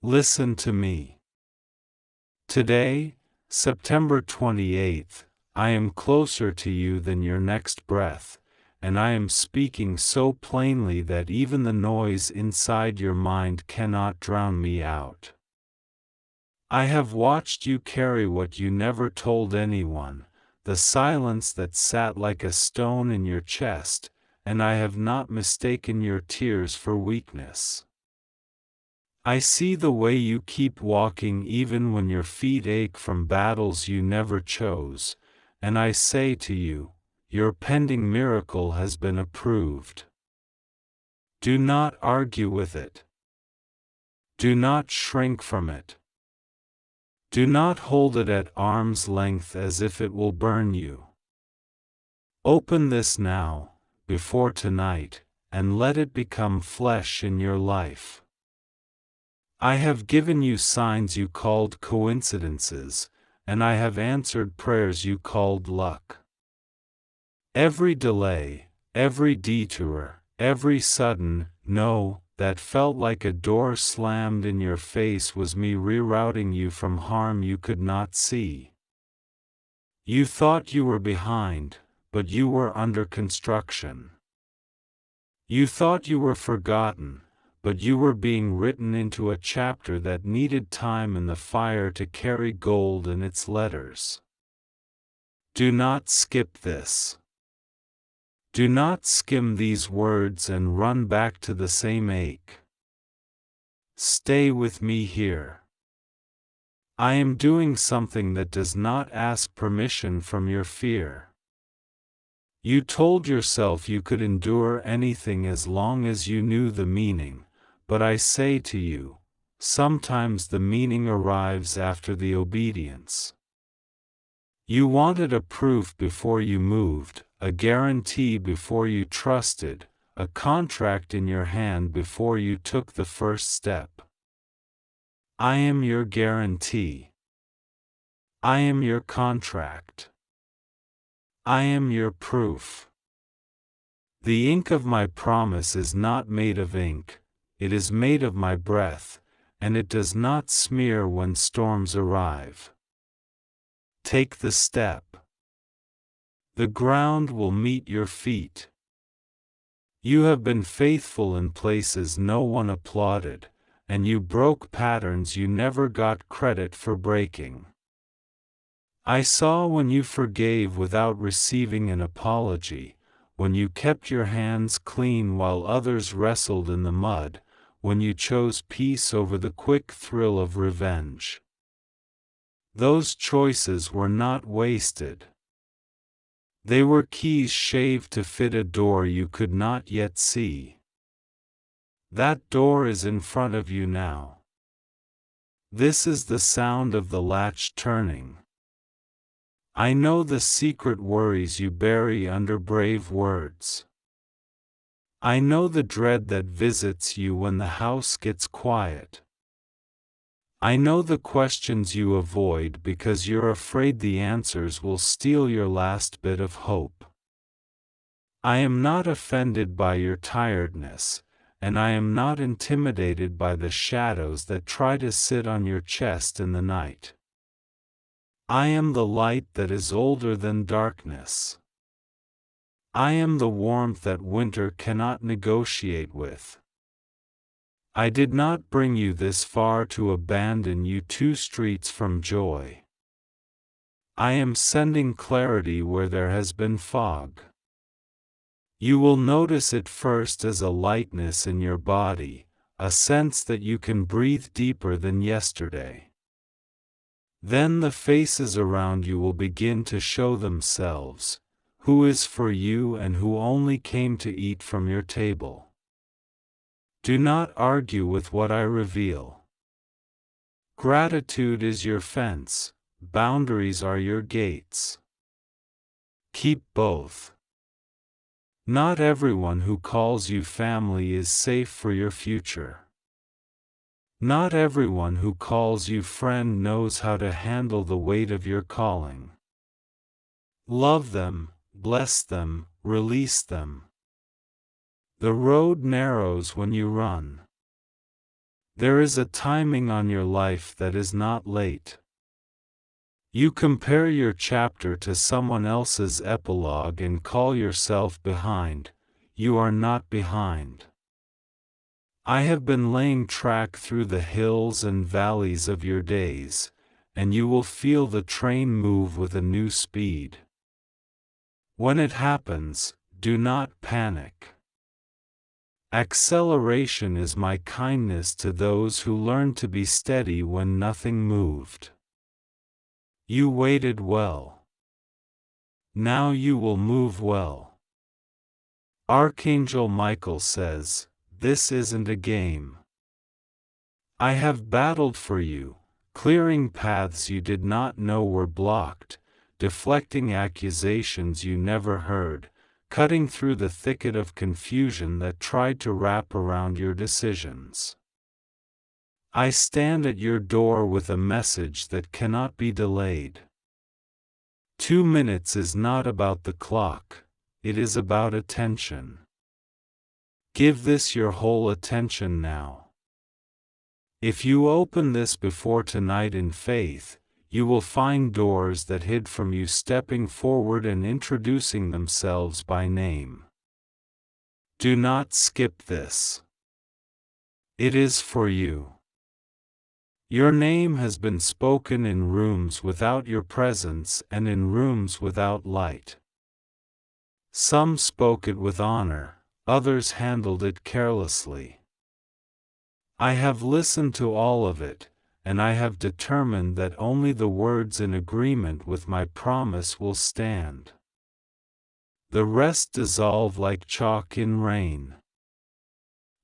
Listen to me. Today, September 28th, I am closer to you than your next breath, and I am speaking so plainly that even the noise inside your mind cannot drown me out. I have watched you carry what you never told anyone, the silence that sat like a stone in your chest, and I have not mistaken your tears for weakness. I see the way you keep walking even when your feet ache from battles you never chose, and I say to you, your pending miracle has been approved. Do not argue with it. Do not shrink from it. Do not hold it at arm's length as if it will burn you. Open this now, before tonight, and let it become flesh in your life. I have given you signs you called coincidences, and I have answered prayers you called luck. Every delay, every detour, every sudden no that felt like a door slammed in your face was me rerouting you from harm you could not see. You thought you were behind, but you were under construction. You thought you were forgotten, but you were being written into a chapter that needed time in the fire to carry gold in its letters. Do not skip this. Do not skim these words and run back to the same ache. Stay with me here. I am doing something that does not ask permission from your fear. You told yourself you could endure anything as long as you knew the meaning, but I say to you, sometimes the meaning arrives after the obedience. You wanted a proof before you moved, a guarantee before you trusted, a contract in your hand before you took the first step. I am your guarantee. I am your contract. I am your proof. The ink of my promise is not made of ink, it is made of my breath, and it does not smear when storms arrive. Take the step. The ground will meet your feet. You have been faithful in places no one applauded, and you broke patterns you never got credit for breaking. I saw when you forgave without receiving an apology, when you kept your hands clean while others wrestled in the mud, when you chose peace over the quick thrill of revenge. Those choices were not wasted. They were keys shaved to fit a door you could not yet see. That door is in front of you now. This is the sound of the latch turning. I know the secret worries you bury under brave words. I know the dread that visits you when the house gets quiet. I know the questions you avoid because you're afraid the answers will steal your last bit of hope. I am not offended by your tiredness, and I am not intimidated by the shadows that try to sit on your chest in the night. I am the light that is older than darkness. I am the warmth that winter cannot negotiate with. I did not bring you this far to abandon you 2 streets from joy. I am sending clarity where there has been fog. You will notice it first as a lightness in your body, a sense that you can breathe deeper than yesterday. Then the faces around you will begin to show themselves, who is for you and who only came to eat from your table. Do not argue with what I reveal. Gratitude is your fence, boundaries are your gates. Keep both. Not everyone who calls you family is safe for your future. Not everyone who calls you friend knows how to handle the weight of your calling. Love them, bless them, release them. The road narrows when you run. There is a timing on your life that is not late. You compare your chapter to someone else's epilogue and call yourself behind. You are not behind. I have been laying track through the hills and valleys of your days, and you will feel the train move with a new speed. When it happens, do not panic. Acceleration is my kindness to those who learn to be steady when nothing moved. You waited well. Now you will move well. Archangel Michael says, "This isn't a game. I have battled for you, clearing paths you did not know were blocked, deflecting accusations you never heard, cutting through the thicket of confusion that tried to wrap around your decisions. I stand at your door with a message that cannot be delayed. 2 minutes is not about the clock, it is about attention. Give this your whole attention now. If you open this before tonight in faith, you will find doors that hid from you stepping forward and introducing themselves by name. Do not skip this. It is for you. Your name has been spoken in rooms without your presence and in rooms without light. Some spoke it with honor, others handled it carelessly. I have listened to all of it, and I have determined that only the words in agreement with my promise will stand. The rest dissolve like chalk in rain.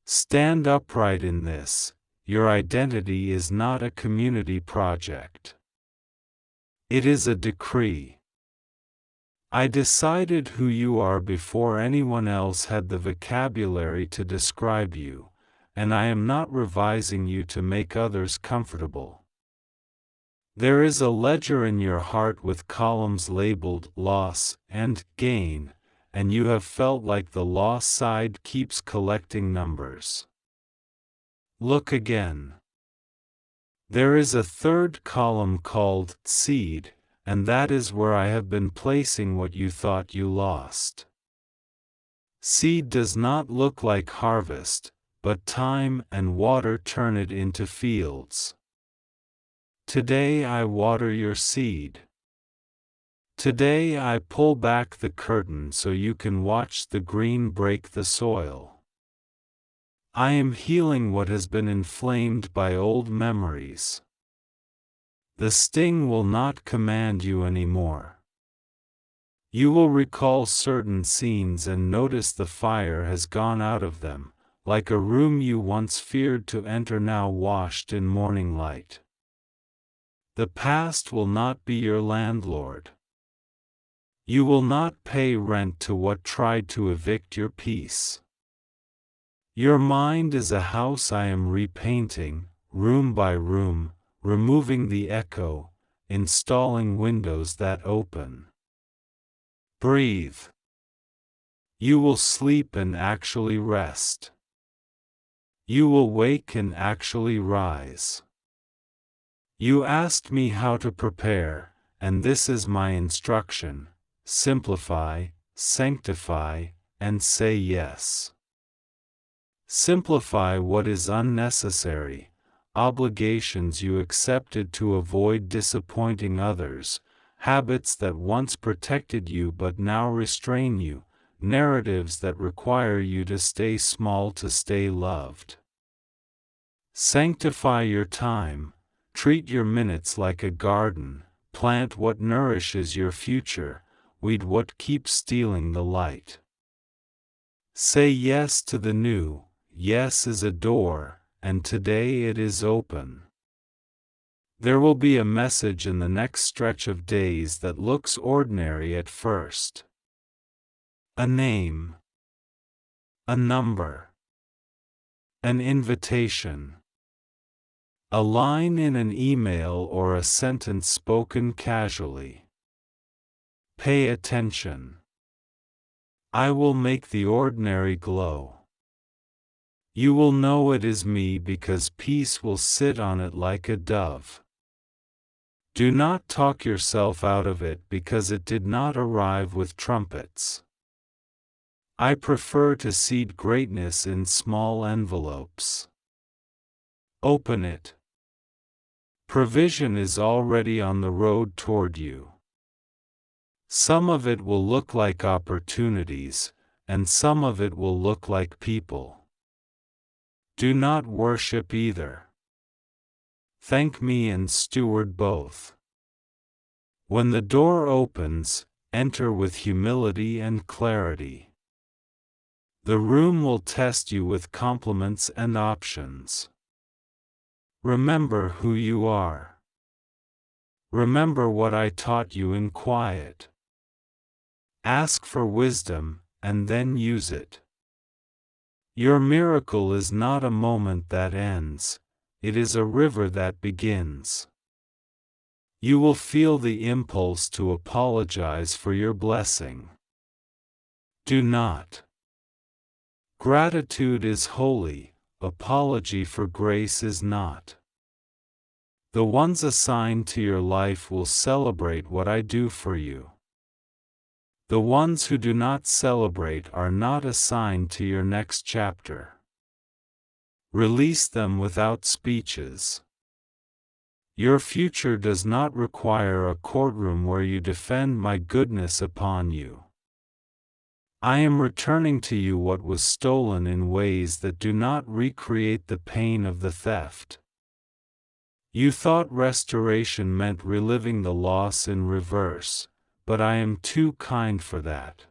Stand upright in this. Your identity is not a community project. It is a decree. I decided who you are before anyone else had the vocabulary to describe you, and I am not revising you to make others comfortable. There is a ledger in your heart with columns labeled loss and gain, and you have felt like the loss side keeps collecting numbers. Look again. There is a third column called seed, and that is where I have been placing what you thought you lost. Seed does not look like harvest, but time and water turn it into fields. Today I water your seed. Today I pull back the curtain so you can watch the green break the soil. I am healing what has been inflamed by old memories. The sting will not command you anymore. You will recall certain scenes and notice the fire has gone out of them, like a room you once feared to enter now washed in morning light. The past will not be your landlord. You will not pay rent to what tried to evict your peace. Your mind is a house I am repainting, room by room, removing the echo, installing windows that open. Breathe. You will sleep and actually rest. You will wake and actually rise. You asked me how to prepare, and this is my instruction: simplify, sanctify, and say yes. Simplify what is unnecessary, obligations you accepted to avoid disappointing others, habits that once protected you but now restrain you, narratives that require you to stay small to stay loved. Sanctify your time, treat your minutes like a garden, plant what nourishes your future, weed what keeps stealing the light. Say yes to the new. Yes is a door, and today it is open. There will be a message in the next stretch of days that looks ordinary at first. A name. A number. An invitation. A line in an email or a sentence spoken casually. Pay attention. I will make the ordinary glow. You will know it is me because peace will sit on it like a dove. Do not talk yourself out of it because it did not arrive with trumpets. I prefer to seed greatness in small envelopes. Open it. Provision is already on the road toward you. Some of it will look like opportunities, and some of it will look like people. Do not worship either. Thank me and steward both. When the door opens, enter with humility and clarity. The room will test you with compliments and options. Remember who you are. Remember what I taught you in quiet. Ask for wisdom, and then use it. Your miracle is not a moment that ends, it is a river that begins. You will feel the impulse to apologize for your blessing. Do not. Gratitude is holy, apology for grace is not. The ones assigned to your life will celebrate what I do for you. The ones who do not celebrate are not assigned to your next chapter. Release them without speeches. Your future does not require a courtroom where you defend my goodness upon you. I am returning to you what was stolen in ways that do not recreate the pain of the theft. You thought restoration meant reliving the loss in reverse, but I am too kind for that.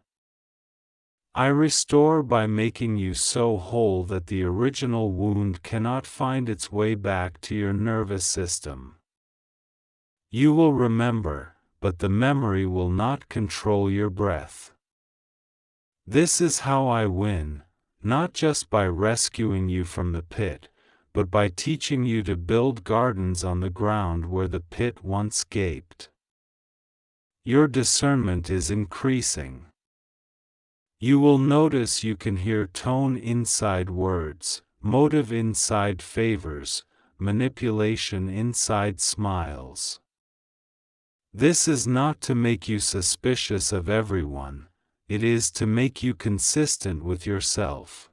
I restore by making you so whole that the original wound cannot find its way back to your nervous system. You will remember, but the memory will not control your breath. This is how I win, not just by rescuing you from the pit, but by teaching you to build gardens on the ground where the pit once gaped. Your discernment is increasing. You will notice you can hear tone inside words, motive inside favors, manipulation inside smiles. This is not to make you suspicious of everyone, it is to make you consistent with yourself.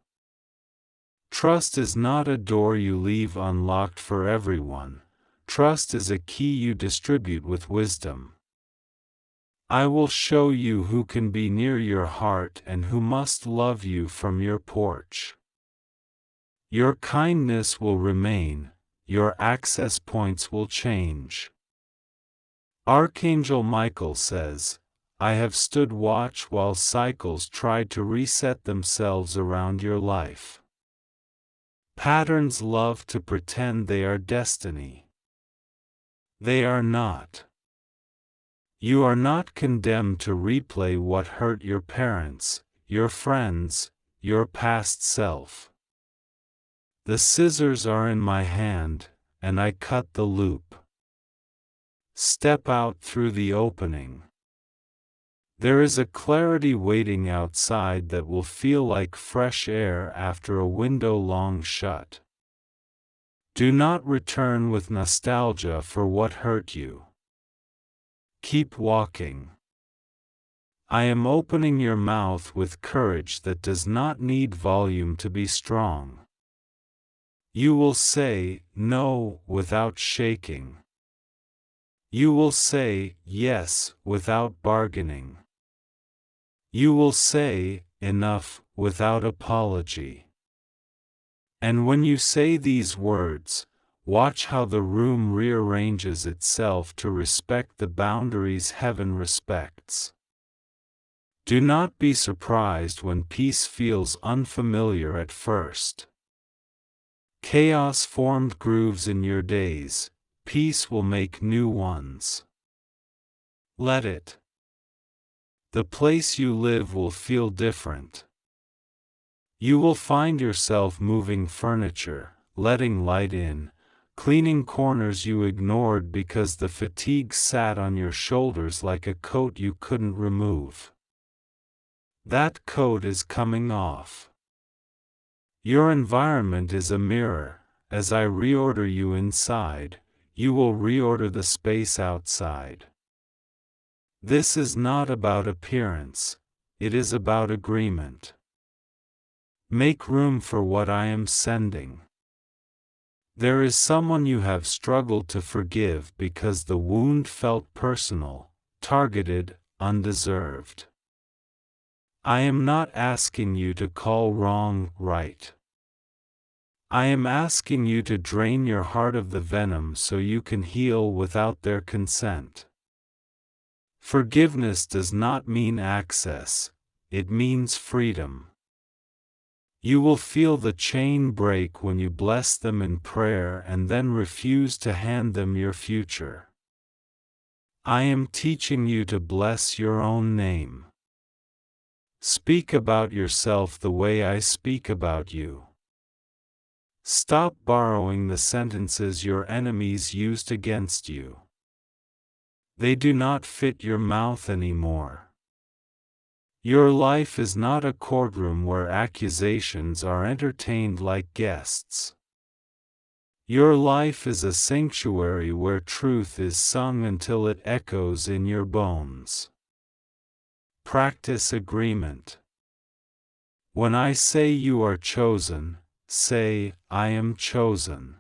Trust is not a door you leave unlocked for everyone, trust is a key you distribute with wisdom. I will show you who can be near your heart and who must love you from your porch. Your kindness will remain, your access points will change. Archangel Michael says, I have stood watch while cycles tried to reset themselves around your life. Patterns love to pretend they are destiny. They are not. You are not condemned to replay what hurt your parents, your friends, your past self. The scissors are in my hand, and I cut the loop. Step out through the opening. There is a clarity waiting outside that will feel like fresh air after a window long shut. Do not return with nostalgia for what hurt you. Keep walking. I am opening your mouth with courage that does not need volume to be strong. You will say no without shaking. You will say yes without bargaining. You will say enough without apology. And when you say these words, watch how the room rearranges itself to respect the boundaries heaven respects. Do not be surprised when peace feels unfamiliar at first. Chaos formed grooves in your days, peace will make new ones. Let it. The place you live will feel different. You will find yourself moving furniture, letting light in, cleaning corners you ignored because the fatigue sat on your shoulders like a coat you couldn't remove. That coat is coming off. Your environment is a mirror. As I reorder you inside, you will reorder the space outside. This is not about appearance, it is about agreement. Make room for what I am sending. There is someone you have struggled to forgive because the wound felt personal, targeted, undeserved. I am not asking you to call wrong right. I am asking you to drain your heart of the venom so you can heal without their consent. Forgiveness does not mean access, it means freedom. You will feel the chain break when you bless them in prayer and then refuse to hand them your future. I am teaching you to bless your own name. Speak about yourself the way I speak about you. Stop borrowing the sentences your enemies used against you. They do not fit your mouth anymore. Your life is not a courtroom where accusations are entertained like guests. Your life is a sanctuary where truth is sung until it echoes in your bones. Practice agreement. When I say you are chosen, say, I am chosen.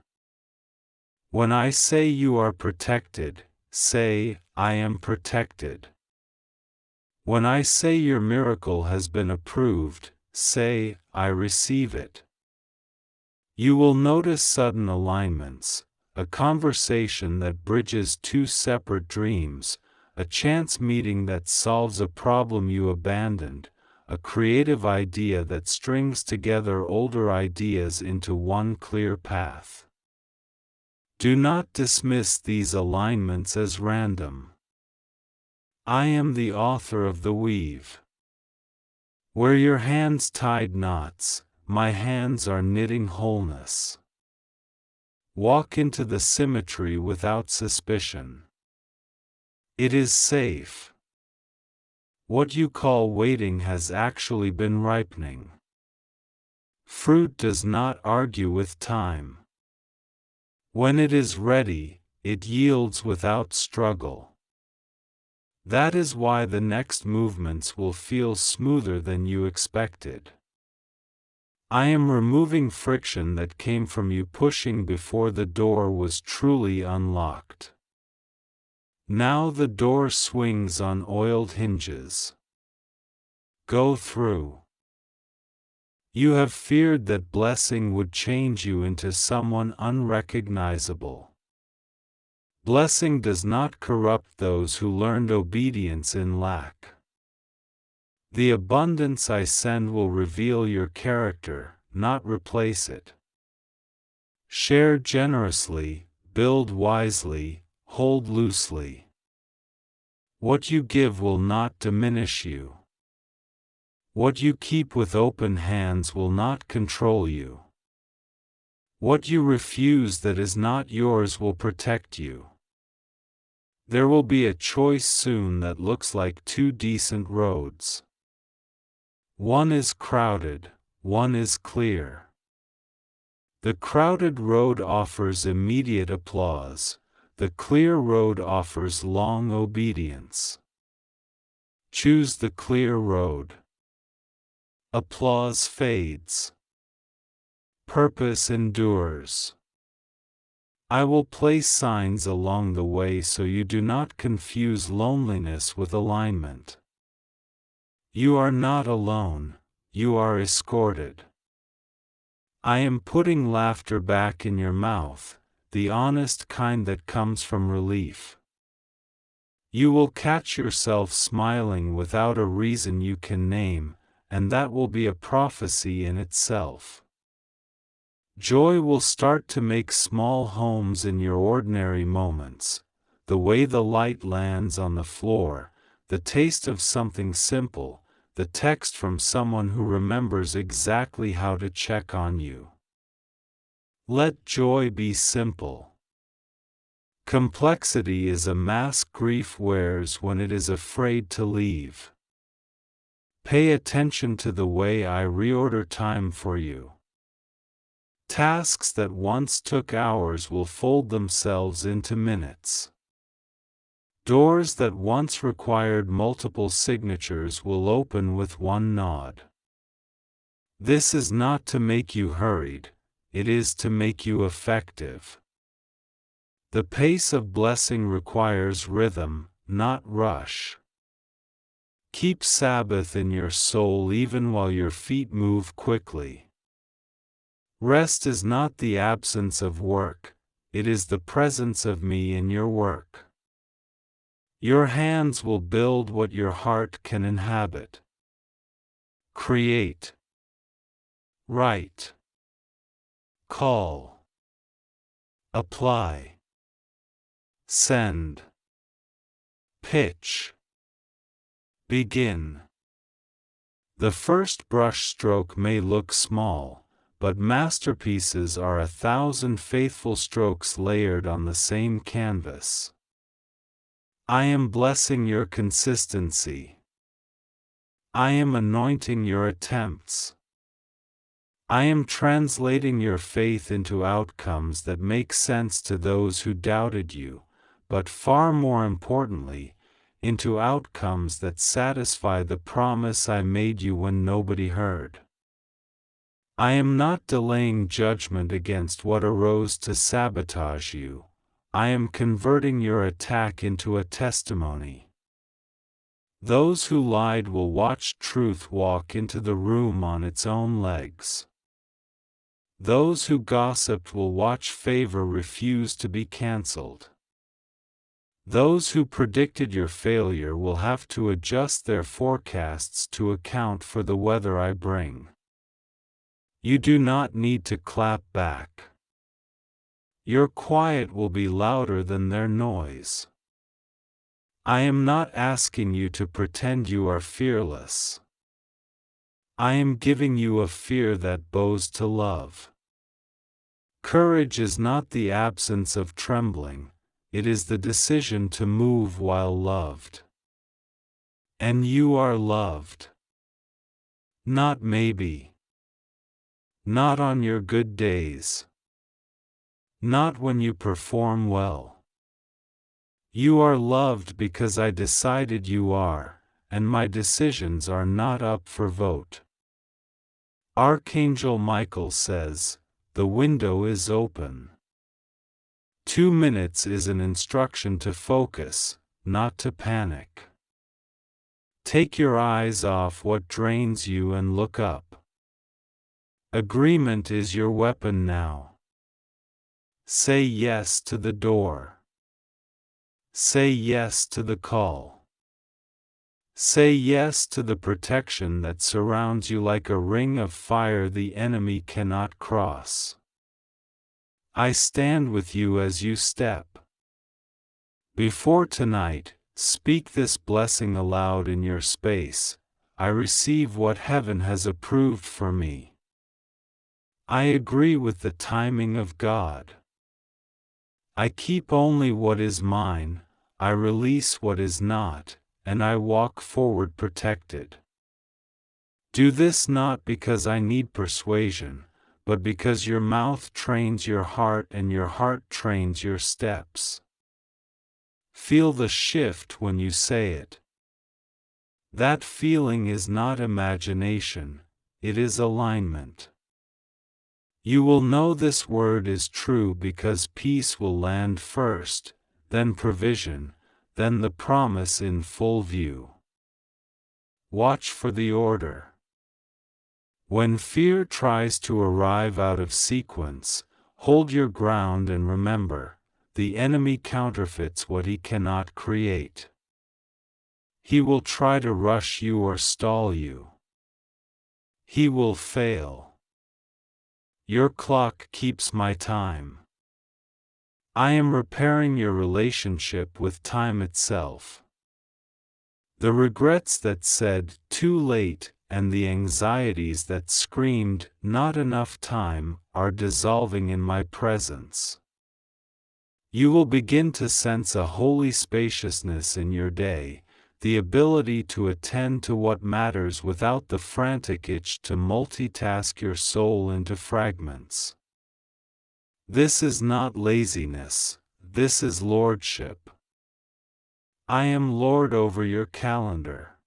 When I say you are protected, say, I am protected. When I say your miracle has been approved, say, I receive it. You will notice sudden alignments, a conversation that bridges two separate dreams, a chance meeting that solves a problem you abandoned, a creative idea that strings together older ideas into one clear path. Do not dismiss these alignments as random. I am the author of the weave. Where your hands tied knots, my hands are knitting wholeness. Walk into the symmetry without suspicion. It is safe. What you call waiting has actually been ripening. Fruit does not argue with time. When it is ready, it yields without struggle. That is why the next movements will feel smoother than you expected. I am removing friction that came from you pushing before the door was truly unlocked. Now the door swings on oiled hinges. Go through. You have feared that blessing would change you into someone unrecognizable. Blessing does not corrupt those who learned obedience in lack. The abundance I send will reveal your character, not replace it. Share generously, build wisely, hold loosely. What you give will not diminish you. What you keep with open hands will not control you. What you refuse that is not yours will protect you. There will be a choice soon that looks like two decent roads. One is crowded, one is clear. The crowded road offers immediate applause, the clear road offers long obedience. Choose the clear road. Applause fades. Purpose endures. I will place signs along the way so you do not confuse loneliness with alignment. You are not alone, you are escorted. I am putting laughter back in your mouth, the honest kind that comes from relief. You will catch yourself smiling without a reason you can name, and that will be a prophecy in itself. Joy will start to make small homes in your ordinary moments, the way the light lands on the floor, the taste of something simple, the text from someone who remembers exactly how to check on you. Let joy be simple. Complexity is a mask grief wears when it is afraid to leave. Pay attention to the way I reorder time for you. Tasks that once took hours will fold themselves into minutes. Doors that once required multiple signatures will open with one nod. This is not to make you hurried, it is to make you effective. The pace of blessing requires rhythm, not rush. Keep Sabbath in your soul even while your feet move quickly. Rest is not the absence of work, it is the presence of me in your work. Your hands will build what your heart can inhabit. Create. Write. Call. Apply. Send. Pitch. Begin. The first brush stroke may look small, but masterpieces are 1,000 faithful strokes layered on the same canvas. I am blessing your consistency. I am anointing your attempts. I am translating your faith into outcomes that make sense to those who doubted you, but far more importantly, into outcomes that satisfy the promise I made you when nobody heard. I am not delaying judgment against what arose to sabotage you. I am converting your attack into a testimony. Those who lied will watch truth walk into the room on its own legs. Those who gossiped will watch favor refuse to be cancelled. Those who predicted your failure will have to adjust their forecasts to account for the weather I bring. You do not need to clap back. Your quiet will be louder than their noise. I am not asking you to pretend you are fearless. I am giving you a fear that bows to love. Courage is not the absence of trembling, it is the decision to move while loved. And you are loved. Not maybe. Not on your good days. Not when you perform well. You are loved because I decided you are, and my decisions are not up for vote. Archangel Michael says, the window is open. 2 minutes is an instruction to focus, not to panic. Take your eyes off what drains you and look up. Agreement is your weapon now. Say yes to the door. Say yes to the call. Say yes to the protection that surrounds you like a ring of fire the enemy cannot cross. I stand with you as you step. Before tonight, speak this blessing aloud in your space. I receive what heaven has approved for me. I agree with the timing of God. I keep only what is mine, I release what is not, and I walk forward protected. Do this not because I need persuasion, but because your mouth trains your heart and your heart trains your steps. Feel the shift when you say it. That feeling is not imagination, it is alignment. You will know this word is true because peace will land first, then provision, then the promise in full view. Watch for the order. When fear tries to arrive out of sequence, hold your ground and remember, the enemy counterfeits what he cannot create. He will try to rush you or stall you. He will fail. Your clock keeps my time. I am repairing your relationship with time itself. The regrets that said, too late, and the anxieties that screamed, not enough time, are dissolving in my presence. You will begin to sense a holy spaciousness in your day, the ability to attend to what matters without the frantic itch to multitask your soul into fragments. This is not laziness, this is lordship. I am Lord over your calendar.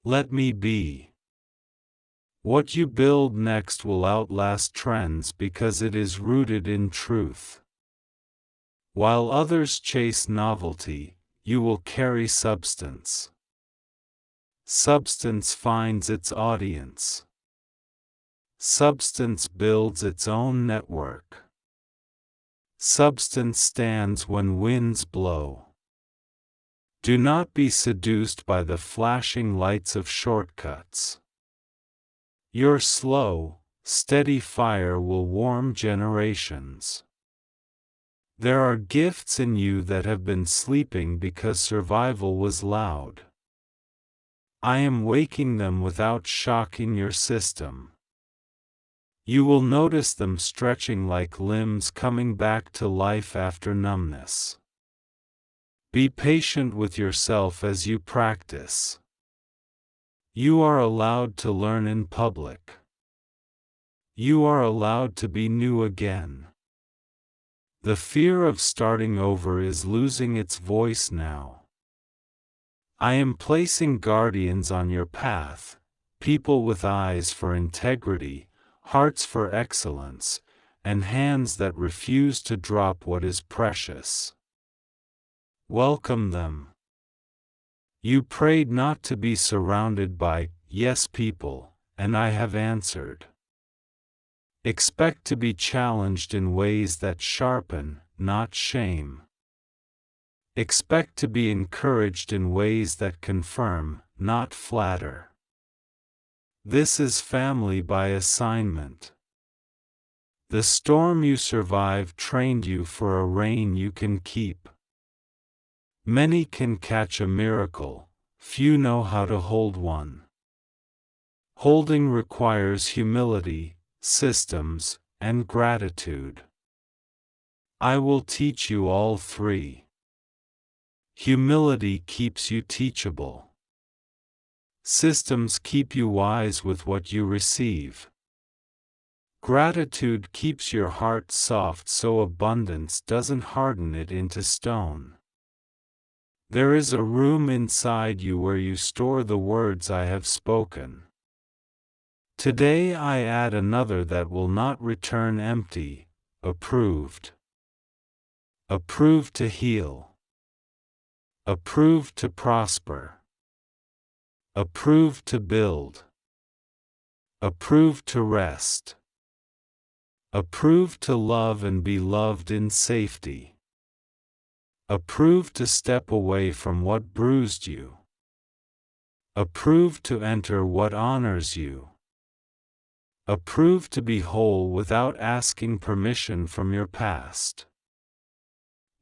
Let me be. What you build next will outlast trends because it is rooted in truth. While others chase novelty, you will carry substance. Substance finds its audience. Substance builds its own network. Substance stands when winds blow. Do not be seduced by the flashing lights of shortcuts. Your slow, steady fire will warm generations. There are gifts in you that have been sleeping because survival was loud. I am waking them without shocking your system. You will notice them stretching like limbs coming back to life after numbness. Be patient with yourself as you practice. You are allowed to learn in public. You are allowed to be new again. The fear of starting over is losing its voice now. I am placing guardians on your path, people with eyes for integrity, hearts for excellence, and hands that refuse to drop what is precious. Welcome them. You prayed not to be surrounded by yes people, and I have answered. Expect to be challenged in ways that sharpen, not shame. Expect to be encouraged in ways that confirm, not flatter. This is family by assignment. The storm you survived trained you for a rain you can keep. Many can catch a miracle, few know how to hold one. Holding requires humility, systems, and gratitude. I will teach you all three. Humility keeps you teachable. Systems keep you wise with what you receive. Gratitude keeps your heart soft so abundance doesn't harden it into stone. There is a room inside you where you store the words I have spoken. Today I add another that will not return empty, approved. Approved to heal. Approved to prosper. Approved to build. Approved to rest. Approved to love and be loved in safety. Approved to step away from what bruised you. Approved to enter what honors you. Approved to be whole without asking permission from your past.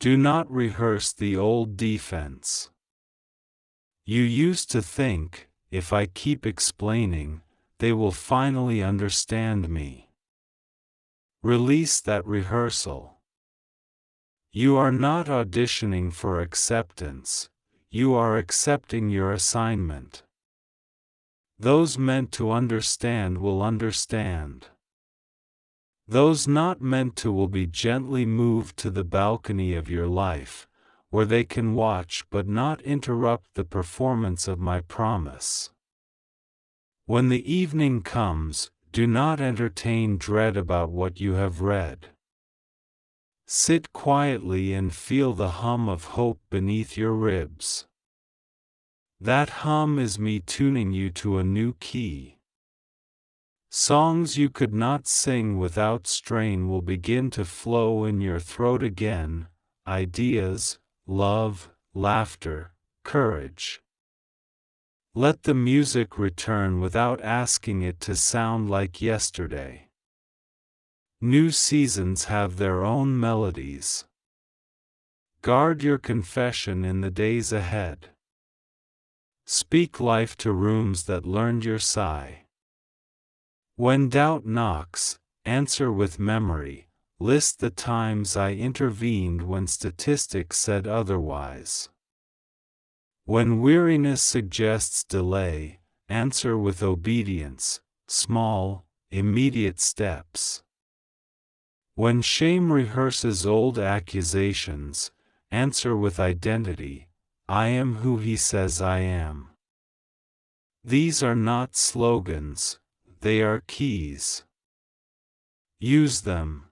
Do not rehearse the old defense. You used to think, if I keep explaining, they will finally understand me. Release that rehearsal. You are not auditioning for acceptance, you are accepting your assignment. Those meant to understand will understand. Those not meant to will be gently moved to the balcony of your life, where they can watch but not interrupt the performance of my promise. When the evening comes, do not entertain dread about what you have read. Sit quietly and feel the hum of hope beneath your ribs. That hum is me tuning you to a new key. Songs you could not sing without strain will begin to flow in your throat again, ideas, love, laughter, courage. Let the music return without asking it to sound like yesterday. New seasons have their own melodies. Guard your confession in the days ahead. Speak life to rooms that learned your sigh. When doubt knocks, answer with memory, list the times I intervened when statistics said otherwise. When weariness suggests delay, answer with obedience, small, immediate steps. When shame rehearses old accusations, answer with identity, I am who he says I am. These are not slogans, they are keys. Use them.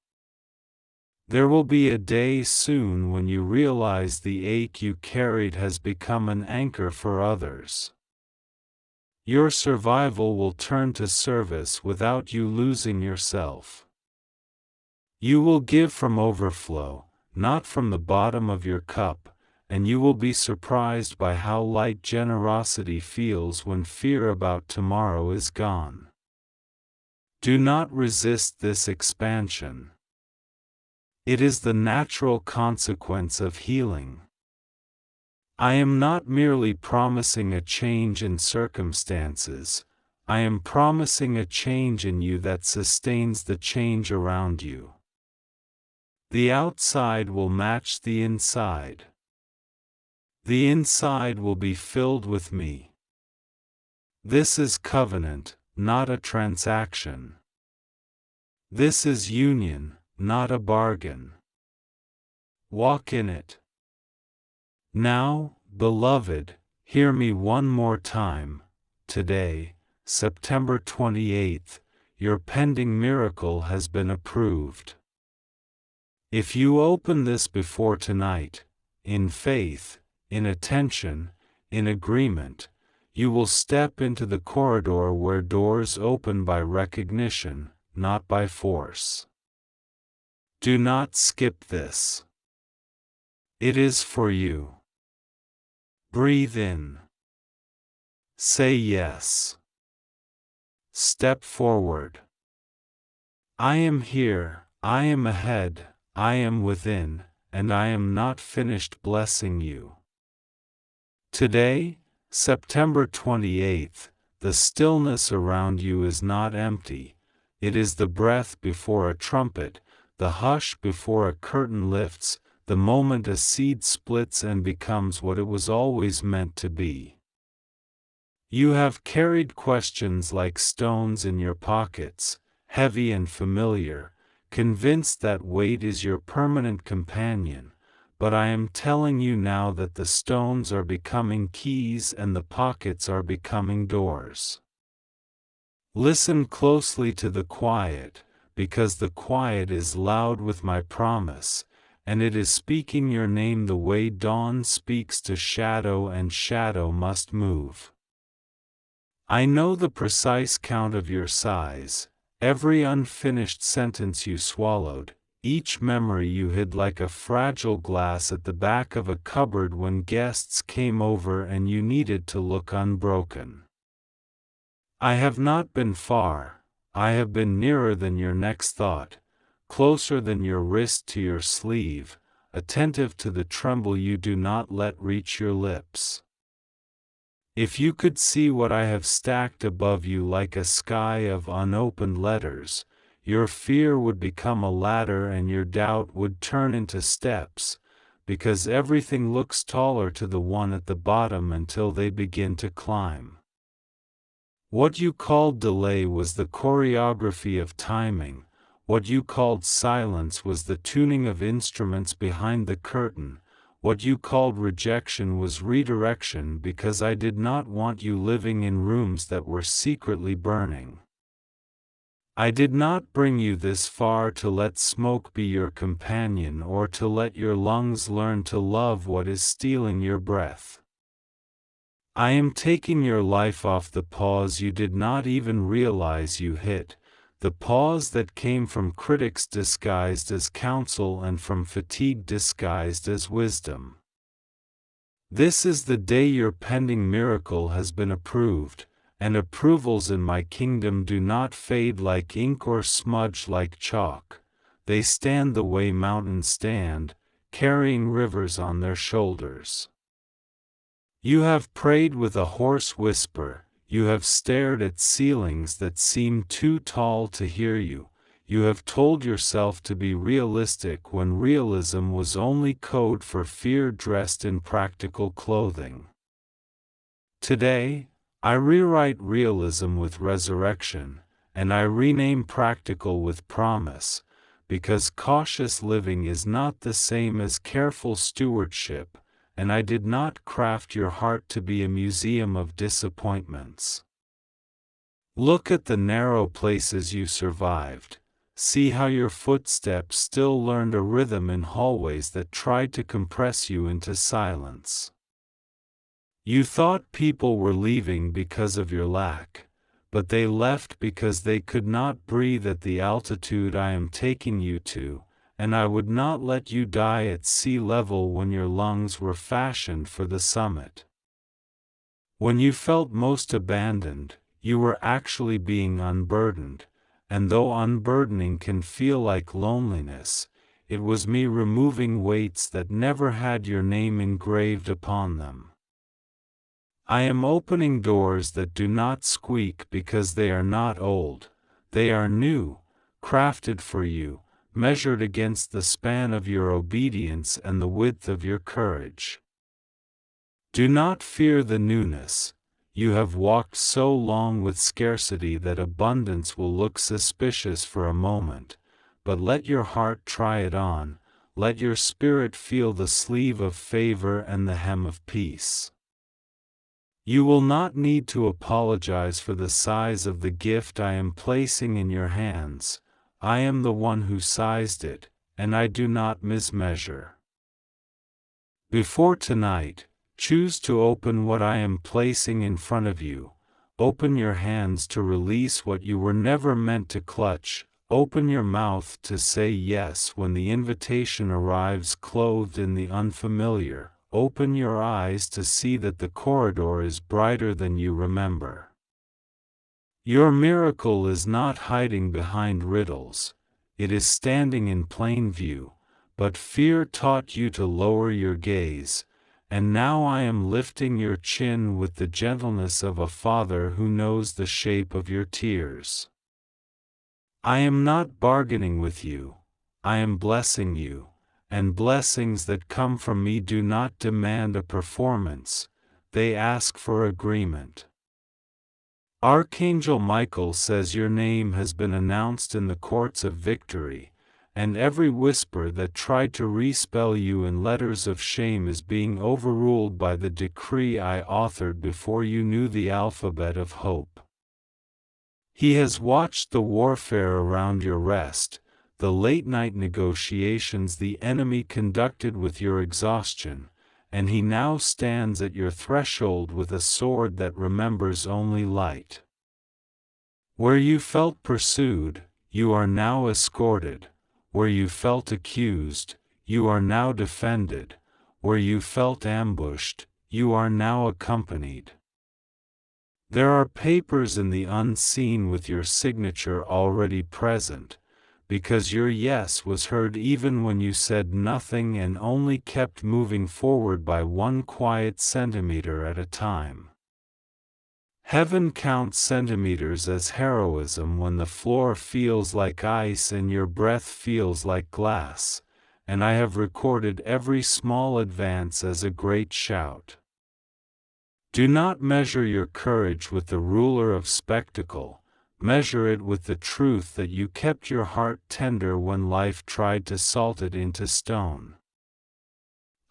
There will be a day soon when you realize the ache you carried has become an anchor for others. Your survival will turn to service without you losing yourself. You will give from overflow, not from the bottom of your cup, and you will be surprised by how light generosity feels when fear about tomorrow is gone. Do not resist this expansion. It is the natural consequence of healing. I am not merely promising a change in circumstances, I am promising a change in you that sustains the change around you. The outside will match the inside. The inside will be filled with me. This is covenant, not a transaction. This is union, not a bargain. Walk in it. Now, beloved, hear me one more time. Today, September 28th, your pending miracle has been approved. If you open this before tonight, in faith, in attention, in agreement, you will step into the corridor where doors open by recognition, not by force. Do not skip this. It is for you. Breathe in. Say yes. Step forward. I am here, I am ahead, I am within, and I am not finished blessing you. Today, September 28th, the stillness around you is not empty, it is the breath before a trumpet, the hush before a curtain lifts, the moment a seed splits and becomes what it was always meant to be. You have carried questions like stones in your pockets, heavy and familiar, convinced that weight is your permanent companion, but I am telling you now that the stones are becoming keys and the pockets are becoming doors. Listen closely to the quiet, because the quiet is loud with my promise, and it is speaking your name the way dawn speaks to shadow, and shadow must move. I know the precise count of your sighs, every unfinished sentence you swallowed, each memory you hid like a fragile glass at the back of a cupboard when guests came over and you needed to look unbroken. I have not been far, I have been nearer than your next thought, closer than your wrist to your sleeve, attentive to the tremble you do not let reach your lips. If you could see what I have stacked above you like a sky of unopened letters, your fear would become a ladder and your doubt would turn into steps, because everything looks taller to the one at the bottom until they begin to climb. What you called delay was the choreography of timing. What you called silence was the tuning of instruments behind the curtain. What you called rejection was redirection, because I did not want you living in rooms that were secretly burning. I did not bring you this far to let smoke be your companion or to let your lungs learn to love what is stealing your breath. I am taking your life off the pause you did not even realize you hit, the pause that came from critics disguised as counsel and from fatigue disguised as wisdom. This is the day your pending miracle has been approved, and approvals in my kingdom do not fade like ink or smudge like chalk. They stand the way mountains stand, carrying rivers on their shoulders. You have prayed with a hoarse whisper, you have stared at ceilings that seem too tall to hear you, you have told yourself to be realistic when realism was only code for fear dressed in practical clothing. Today, I rewrite realism with resurrection, and I rename practical with promise, because cautious living is not the same as careful stewardship, and I did not craft your heart to be a museum of disappointments. Look at the narrow places you survived. See how your footsteps still learned a rhythm in hallways that tried to compress you into silence. You thought people were leaving because of your lack, but they left because they could not breathe at the altitude I am taking you to, and I would not let you die at sea level when your lungs were fashioned for the summit. When you felt most abandoned, you were actually being unburdened, and though unburdening can feel like loneliness, it was me removing weights that never had your name engraved upon them. I am opening doors that do not squeak because they are not old, they are new, crafted for you, measured against the span of your obedience and the width of your courage. Do not fear the newness. You have walked so long with scarcity that abundance will look suspicious for a moment, but let your heart try it on, let your spirit feel the sleeve of favor and the hem of peace. You will not need to apologize for the size of the gift I am placing in your hands. I am the one who sized it, and I do not mismeasure. Before tonight, choose to open what I am placing in front of you. Open your hands to release what you were never meant to clutch. Open your mouth to say yes when the invitation arrives clothed in the unfamiliar. Open your eyes to see that the corridor is brighter than you remember. Your miracle is not hiding behind riddles, it is standing in plain view, but fear taught you to lower your gaze, and now I am lifting your chin with the gentleness of a father who knows the shape of your tears. I am not bargaining with you, I am blessing you, and blessings that come from me do not demand a performance, they ask for agreement. Archangel Michael says your name has been announced in the courts of victory, and every whisper that tried to respell you in letters of shame is being overruled by the decree I authored before you knew the alphabet of hope. He has watched the warfare around your rest, the late-night negotiations the enemy conducted with your exhaustion, and he now stands at your threshold with a sword that remembers only light. Where you felt pursued, you are now escorted. Where you felt accused, you are now defended. Where you felt ambushed, you are now accompanied. There are papers in the unseen with your signature already present, because your yes was heard even when you said nothing and only kept moving forward by one quiet centimeter at a time. Heaven counts centimeters as heroism when the floor feels like ice and your breath feels like glass, and I have recorded every small advance as a great shout. Do not measure your courage with the ruler of spectacle, measure it with the truth that you kept your heart tender when life tried to salt it into stone.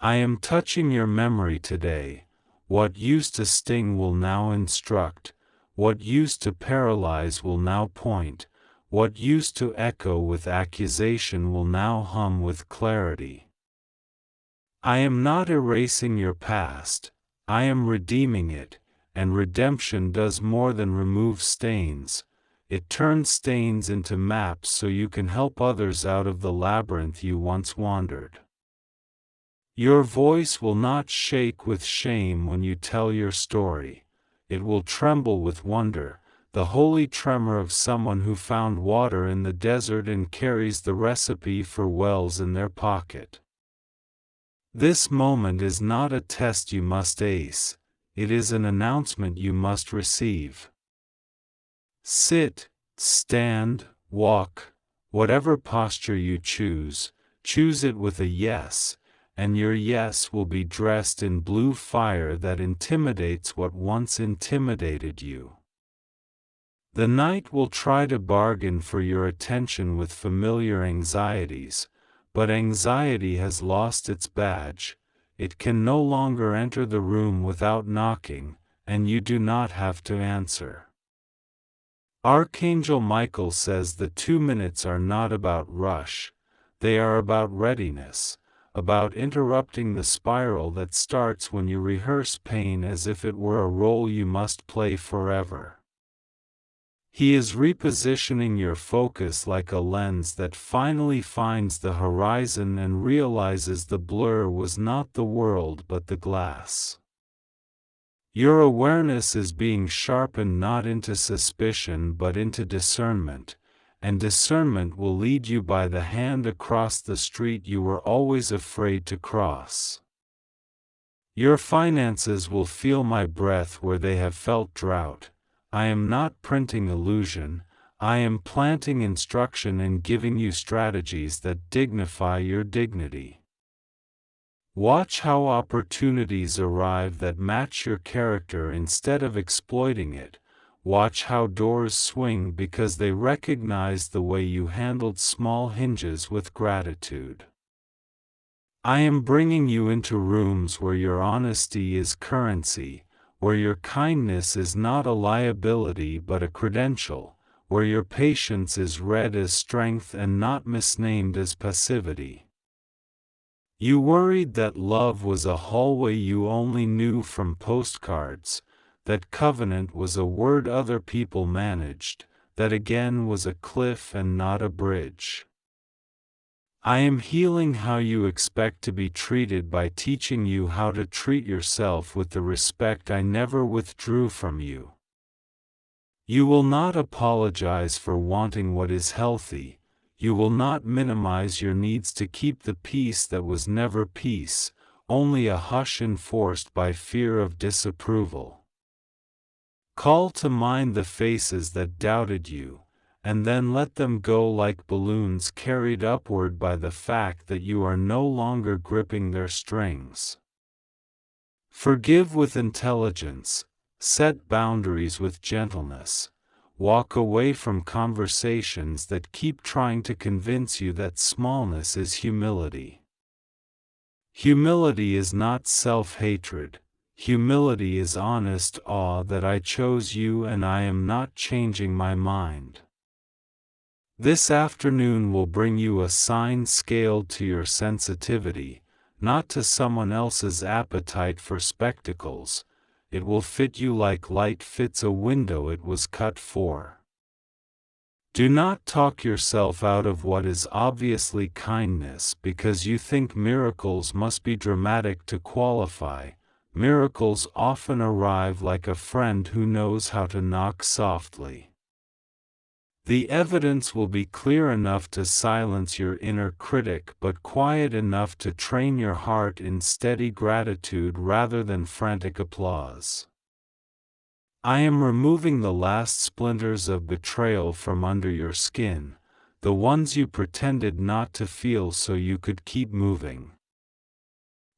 I am touching your memory today. What used to sting will now instruct, what used to paralyze will now point, what used to echo with accusation will now hum with clarity. I am not erasing your past, I am redeeming it, and redemption does more than remove stains, it turns stains into maps so you can help others out of the labyrinth you once wandered. Your voice will not shake with shame when you tell your story, it will tremble with wonder, the holy tremor of someone who found water in the desert and carries the recipe for wells in their pocket. This moment is not a test you must ace, it is an announcement you must receive. Sit, stand, walk, whatever posture you choose it with a yes, and your yes will be dressed in blue fire that intimidates what once intimidated you. The night will try to bargain for your attention with familiar anxieties, but anxiety has lost its badge. It can no longer enter the room without knocking, and you do not have to answer. Archangel Michael says the 2 minutes are not about rush, they are about readiness, about interrupting the spiral that starts when you rehearse pain as if it were a role you must play forever. He is repositioning your focus like a lens that finally finds the horizon and realizes the blur was not the world but the glass. Your awareness is being sharpened not into suspicion but into discernment, and discernment will lead you by the hand across the street you were always afraid to cross. Your finances will feel my breath where they have felt drought. I am not printing illusion, I am planting instruction and giving you strategies that dignify your dignity. Watch how opportunities arrive that match your character instead of exploiting it. Watch how doors swing because they recognize the way you handled small hinges with gratitude. I am bringing you into rooms where your honesty is currency, where your kindness is not a liability but a credential, where your patience is read as strength and not misnamed as passivity. You worried that love was a hallway you only knew from postcards, that covenant was a word other people managed, that again was a cliff and not a bridge. I am healing how you expect to be treated by teaching you how to treat yourself with the respect I never withdrew from you. You will not apologize for wanting what is healthy. You will not minimize your needs to keep the peace that was never peace, only a hush enforced by fear of disapproval. Call to mind the faces that doubted you, and then let them go like balloons carried upward by the fact that you are no longer gripping their strings. Forgive with intelligence, set boundaries with gentleness, walk away from conversations that keep trying to convince you that smallness is humility. Humility is not self-hatred. Humility is honest awe that I chose you and I am not changing my mind. This afternoon will bring you a sign scaled to your sensitivity, not to someone else's appetite for spectacles. It will fit you like light fits a window it was cut for. Do not talk yourself out of what is obviously kindness because you think miracles must be dramatic to qualify. Miracles often arrive like a friend who knows how to knock softly. The evidence will be clear enough to silence your inner critic but quiet enough to train your heart in steady gratitude rather than frantic applause. I am removing the last splinters of betrayal from under your skin, the ones you pretended not to feel so you could keep moving.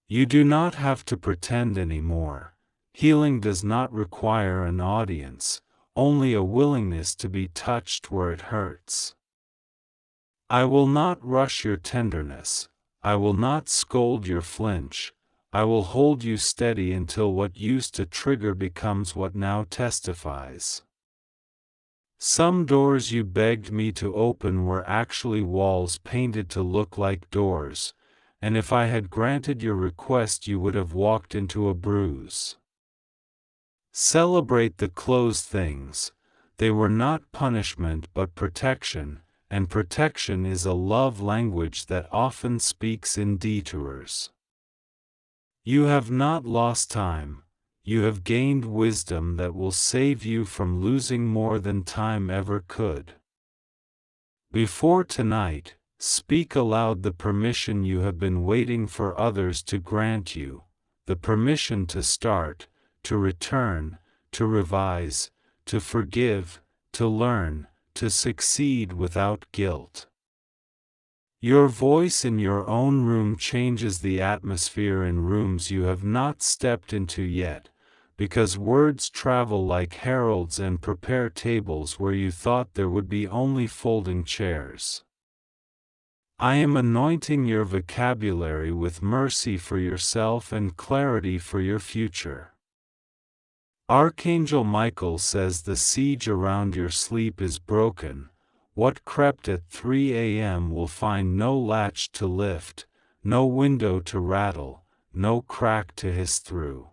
You do not have to pretend anymore. Healing does not require an audience, only a willingness to be touched where it hurts. I will not rush your tenderness, I will not scold your flinch, I will hold you steady until what used to trigger becomes what now testifies. Some doors you begged me to open were actually walls painted to look like doors, and if I had granted your request you would have walked into a bruise. Celebrate the closed things. They were not punishment but protection, and protection is a love language that often speaks in detours. You have not lost time, you have gained wisdom that will save you from losing more than time ever could. Before tonight, speak aloud the permission you have been waiting for others to grant you, the permission to start, to return, to revise, to forgive, to learn, to succeed without guilt. Your voice in your own room changes the atmosphere in rooms you have not stepped into yet. because words travel like heralds and prepare tables where you thought there would be only folding chairs. I am anointing your vocabulary with mercy for yourself and clarity for your future. Archangel Michael says the siege around your sleep is broken. What crept at 3 a.m. will find no latch to lift, no window to rattle, no crack to hiss through.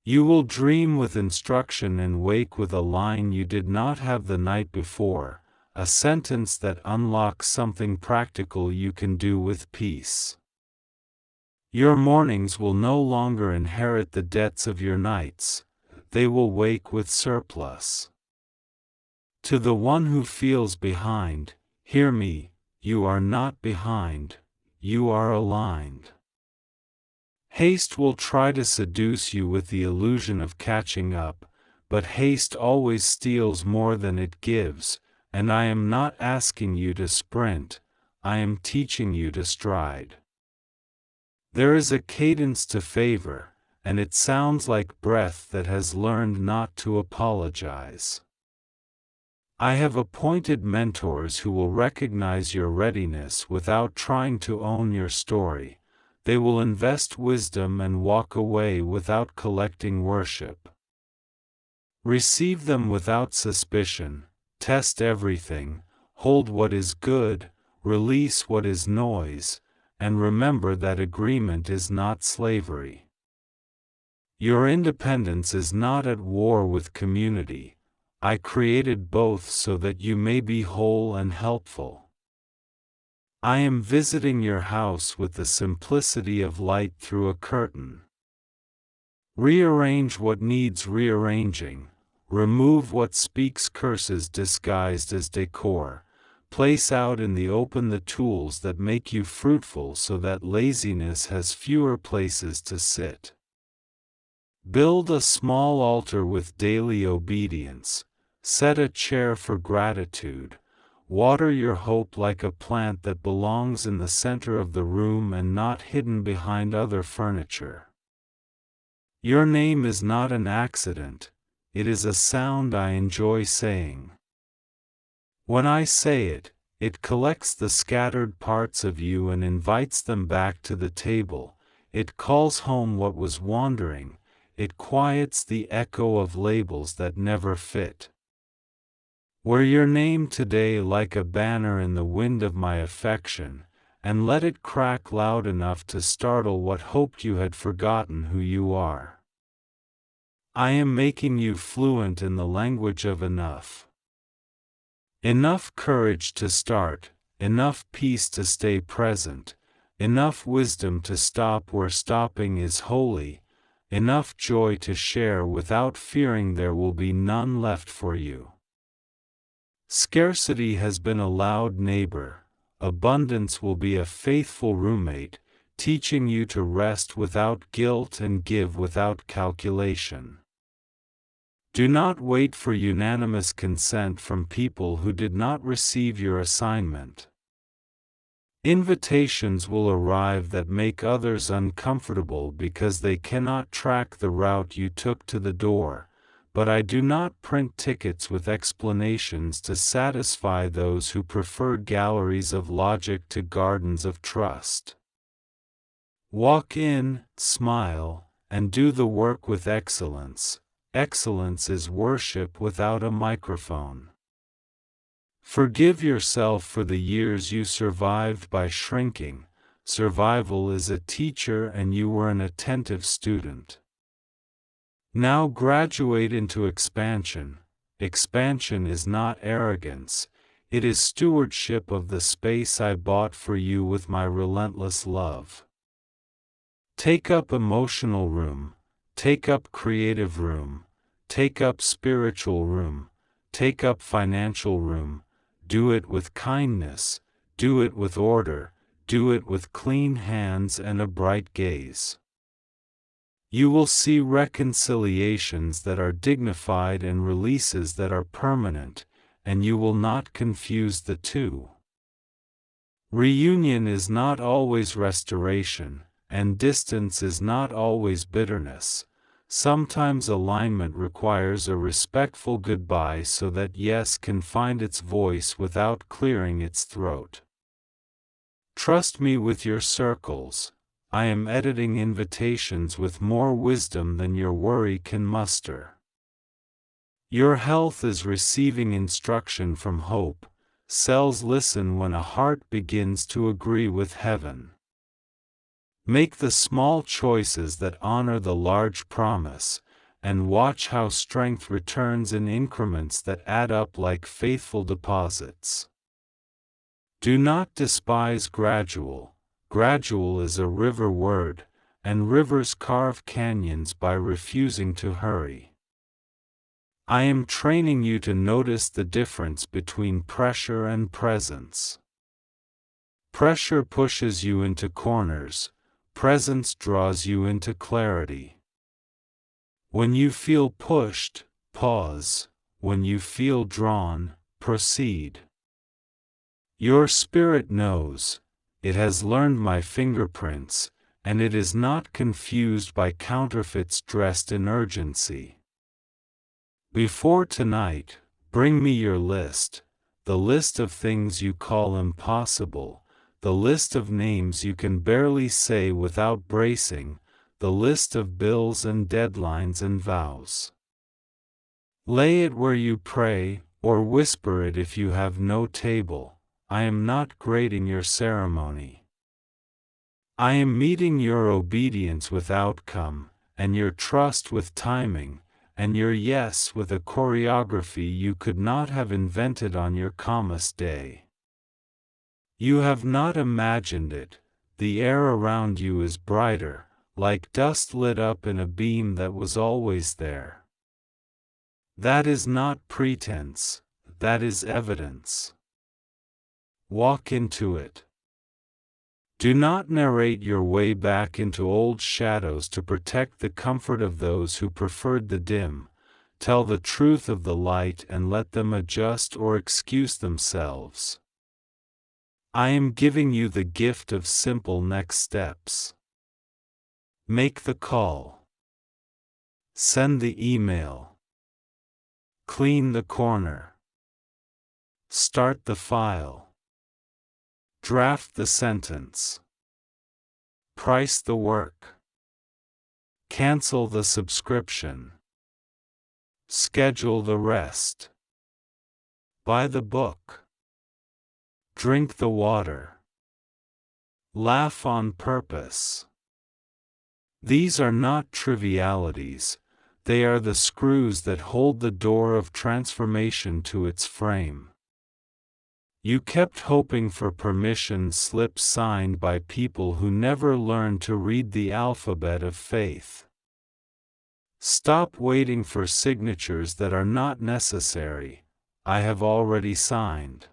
You will dream with instruction and wake with a line you did not have the night before, a sentence that unlocks something practical you can do with peace. Your mornings will no longer inherit the debts of your nights, they will wake with surplus. To the one who feels behind, hear me, you are not behind, you are aligned. Haste will try to seduce you with the illusion of catching up, but haste always steals more than it gives, and I am not asking you to sprint, I am teaching you to stride. There is a cadence to favor, and it sounds like breath that has learned not to apologize. I have appointed mentors who will recognize your readiness without trying to own your story. They will invest wisdom and walk away without collecting worship. Receive them without suspicion, test everything, hold what is good, release what is noise, and remember that agreement is not slavery. Your independence is not at war with community. I created both so that you may be whole and helpful. I am visiting your house with the simplicity of light through a curtain. Rearrange what needs rearranging, remove what speaks curses disguised as decor, place out in the open the tools that make you fruitful so that laziness has fewer places to sit. Build a small altar with daily obedience, set a chair for gratitude. Water your hope like a plant that belongs in the center of the room and not hidden behind other furniture. Your name is not an accident, it is a sound I enjoy saying. When I say it, it collects the scattered parts of you and invites them back to the table, it calls home what was wandering, it quiets the echo of labels that never fit. Wear your name today like a banner in the wind of my affection, and let it crack loud enough to startle what hoped you had forgotten who you are. I am making you fluent in the language of enough. Enough courage to start, enough peace to stay present, enough wisdom to stop where stopping is holy, enough joy to share without fearing there will be none left for you. Scarcity has been a loud neighbor, abundance will be a faithful roommate, teaching you to rest without guilt and give without calculation. Do not wait for unanimous consent from people who did not receive your assignment. Invitations will arrive that make others uncomfortable because they cannot track the route you took to the door. But I do not print tickets with explanations to satisfy those who prefer galleries of logic to gardens of trust. Walk in, smile, and do the work with excellence. Excellence is worship without a microphone. Forgive yourself for the years you survived by shrinking. Survival is a teacher and you were an attentive student. Now graduate into expansion. Expansion is not arrogance, it is stewardship of the space I bought for you with my relentless love. Take up emotional room, take up creative room, take up spiritual room, take up financial room, do it with kindness, do it with order, do it with clean hands and a bright gaze. You will see reconciliations that are dignified and releases that are permanent, and you will not confuse the two. Reunion is not always restoration, and distance is not always bitterness. Sometimes alignment requires a respectful goodbye so that yes can find its voice without clearing its throat. Trust me with your circles. I am editing invitations with more wisdom than your worry can muster. Your health is receiving instruction from hope. Cells listen when a heart begins to agree with heaven. Make the small choices that honor the large promise, and watch how strength returns in increments that add up like faithful deposits. Do not despise gradual. Gradual is a river word, and rivers carve canyons by refusing to hurry. I am training you to notice the difference between pressure and presence. Pressure pushes you into corners, presence draws you into clarity. When you feel pushed, pause. When you feel drawn, proceed. Your spirit knows, it has learned my fingerprints, and it is not confused by counterfeits dressed in urgency. Before tonight, bring me your list, the list of things you call impossible, the list of names you can barely say without bracing, the list of bills and deadlines and vows. Lay it where you pray, or whisper it if you have no table. I am not grading your ceremony. I am meeting your obedience with outcome, and your trust with timing, and your yes with a choreography you could not have invented on your calmest day. You have not imagined it, the air around you is brighter, like dust lit up in a beam that was always there. That is not pretense, that is evidence. Walk into it. Do not narrate your way back into old shadows to protect the comfort of those who preferred the dim. Tell the truth of the light and let them adjust or excuse themselves. I am giving you the gift of simple next steps. Make the call. Send the email. Clean the corner. Start the file. Draft the sentence. Price the work. Cancel the subscription. Schedule the rest. Buy the book. Drink the water. Laugh on purpose. These are not trivialities, they are the screws that hold the door of transformation to its frame. You kept hoping for permission slips signed by people who never learned to read the alphabet of faith. Stop waiting for signatures that are not necessary. I have already signed.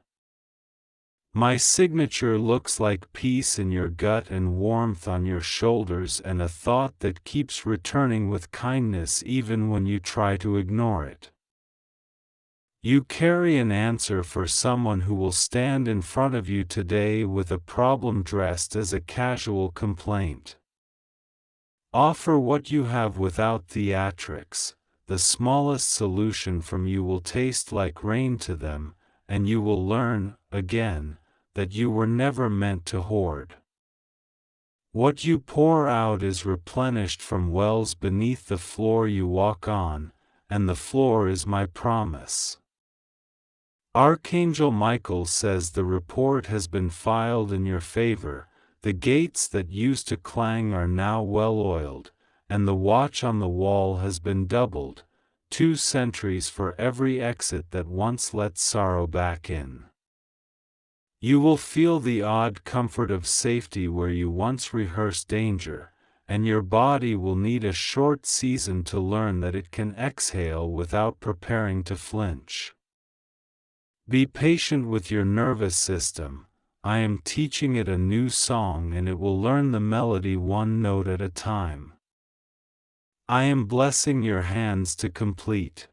My signature looks like peace in your gut and warmth on your shoulders and a thought that keeps returning with kindness even when you try to ignore it. You carry an answer for someone who will stand in front of you today with a problem dressed as a casual complaint. Offer what you have without theatrics. The smallest solution from you will taste like rain to them, and you will learn, again, that you were never meant to hoard. What you pour out is replenished from wells beneath the floor you walk on, and the floor is my promise. Archangel Michael says the report has been filed in your favor, the gates that used to clang are now well oiled, and the watch on the wall has been doubled, 2 sentries for every exit that once let sorrow back in. You will feel the odd comfort of safety where you once rehearsed danger, and your body will need a short season to learn that it can exhale without preparing to flinch. Be patient with your nervous system. I am teaching it a new song and it will learn the melody one note at a time. I am blessing your hands to complete.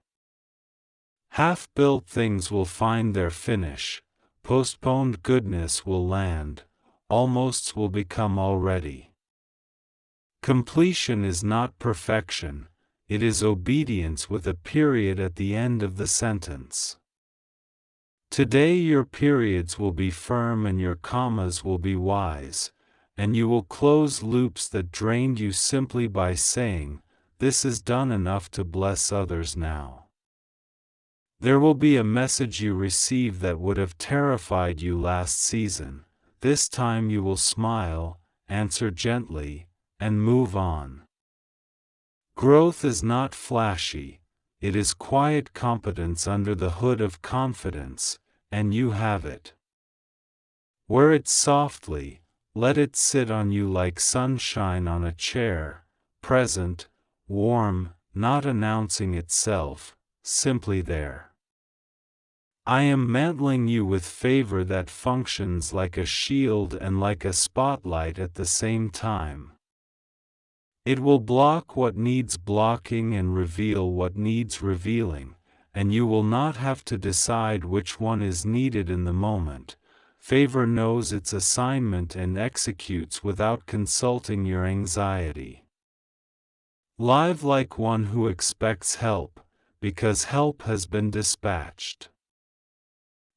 Half-built things will find their finish, postponed goodness will land, almosts will become already. Completion is not perfection, it is obedience with a period at the end of the sentence. Today your periods will be firm and your commas will be wise, and you will close loops that drained you simply by saying, "This is done enough to bless others now." There will be a message you receive that would have terrified you last season. This time you will smile, answer gently, and move on. Growth is not flashy, it is quiet competence under the hood of confidence, and you have it. Wear it softly, let it sit on you like sunshine on a chair, present, warm, not announcing itself, simply there. I am mantling you with favor that functions like a shield and like a spotlight at the same time. It will block what needs blocking and reveal what needs revealing, and you will not have to decide which one is needed in the moment. Favor knows its assignment and executes without consulting your anxiety. Live like one who expects help, because help has been dispatched.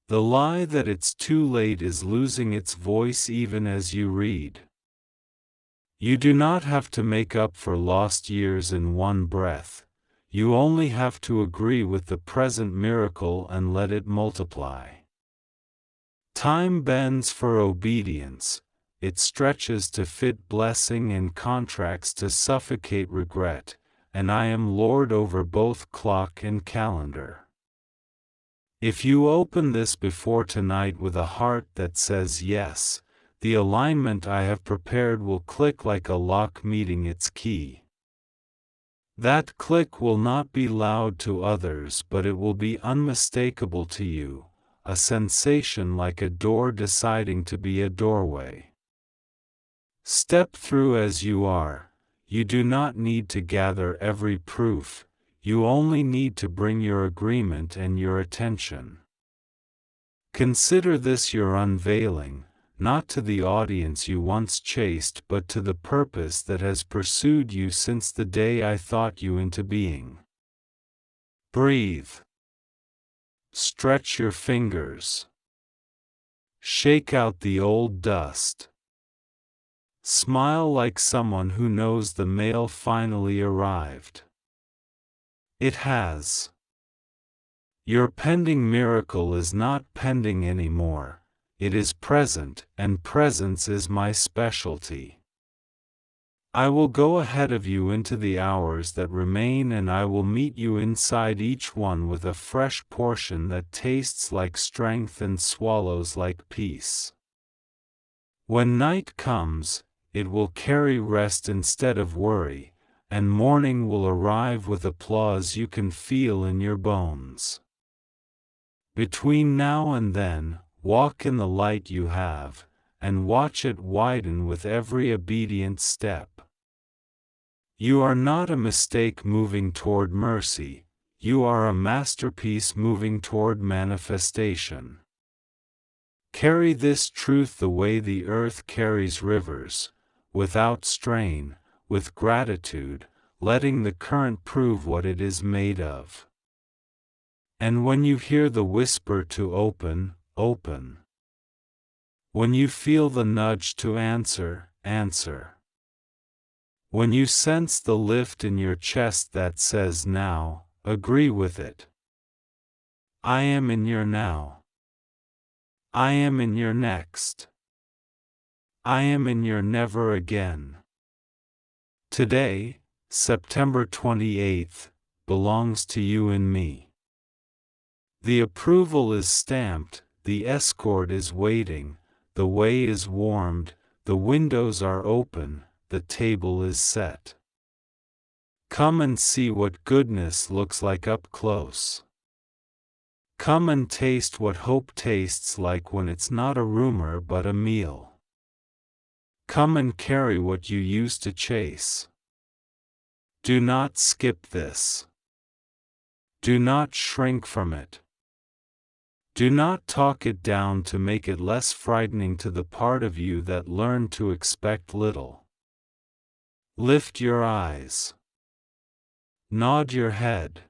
The lie that it's too late is losing its voice even as you read. You do not have to make up for lost years in one breath, you only have to agree with the present miracle and let it multiply. Time bends for obedience, it stretches to fit blessing and contracts to suffocate regret, and I am Lord over both clock and calendar. If you open this before tonight with a heart that says yes, the alignment I have prepared will click like a lock meeting its key. That click will not be loud to others, but it will be unmistakable to you, a sensation like a door deciding to be a doorway. Step through as you are, you do not need to gather every proof. You only need to bring your agreement and your attention. Consider this your unveiling, not to the audience you once chased but to the purpose that has pursued you since the day I thought you into being. Breathe. Stretch your fingers. Shake out the old dust. Smile like someone who knows the mail finally arrived. It has. Your pending miracle is not pending anymore, it is present, and presence is my specialty. I will go ahead of you into the hours that remain, and I will meet you inside each one with a fresh portion that tastes like strength and swallows like peace. When night comes, it will carry rest instead of worry, and morning will arrive with applause you can feel in your bones. Between now and then, walk in the light you have, and watch it widen with every obedient step. You are not a mistake moving toward mercy, you are a masterpiece moving toward manifestation. Carry this truth the way the earth carries rivers, without strain, with gratitude, letting the current prove what it is made of. And when you hear the whisper to open, open. When you feel the nudge to answer, answer. When you sense the lift in your chest that says now, agree with it. I am in your now. I am in your next. I am in your never again. Today, September 28th, belongs to you and me. The approval is stamped, the escort is waiting, the way is warmed, the windows are open, the table is set. Come and see what goodness looks like up close. Come and taste what hope tastes like when it's not a rumor but a meal. Come and carry what you used to chase. Do not skip this. Do not shrink from it. Do not talk it down to make it less frightening to the part of you that learned to expect little. Lift your eyes. Nod your head.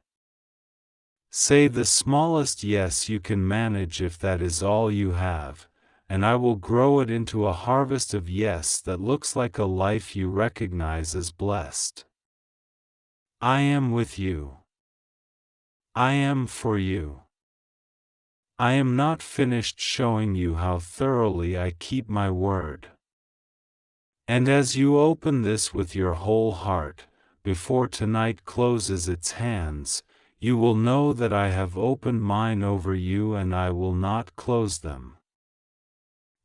Say the smallest yes you can manage if that is all you have, and I will grow it into a harvest of yes that looks like a life you recognize as blessed. I am with you. I am for you. I am not finished showing you how thoroughly I keep my word. And as you open this with your whole heart, before tonight closes its hands, you will know that I have opened mine over you and I will not close them.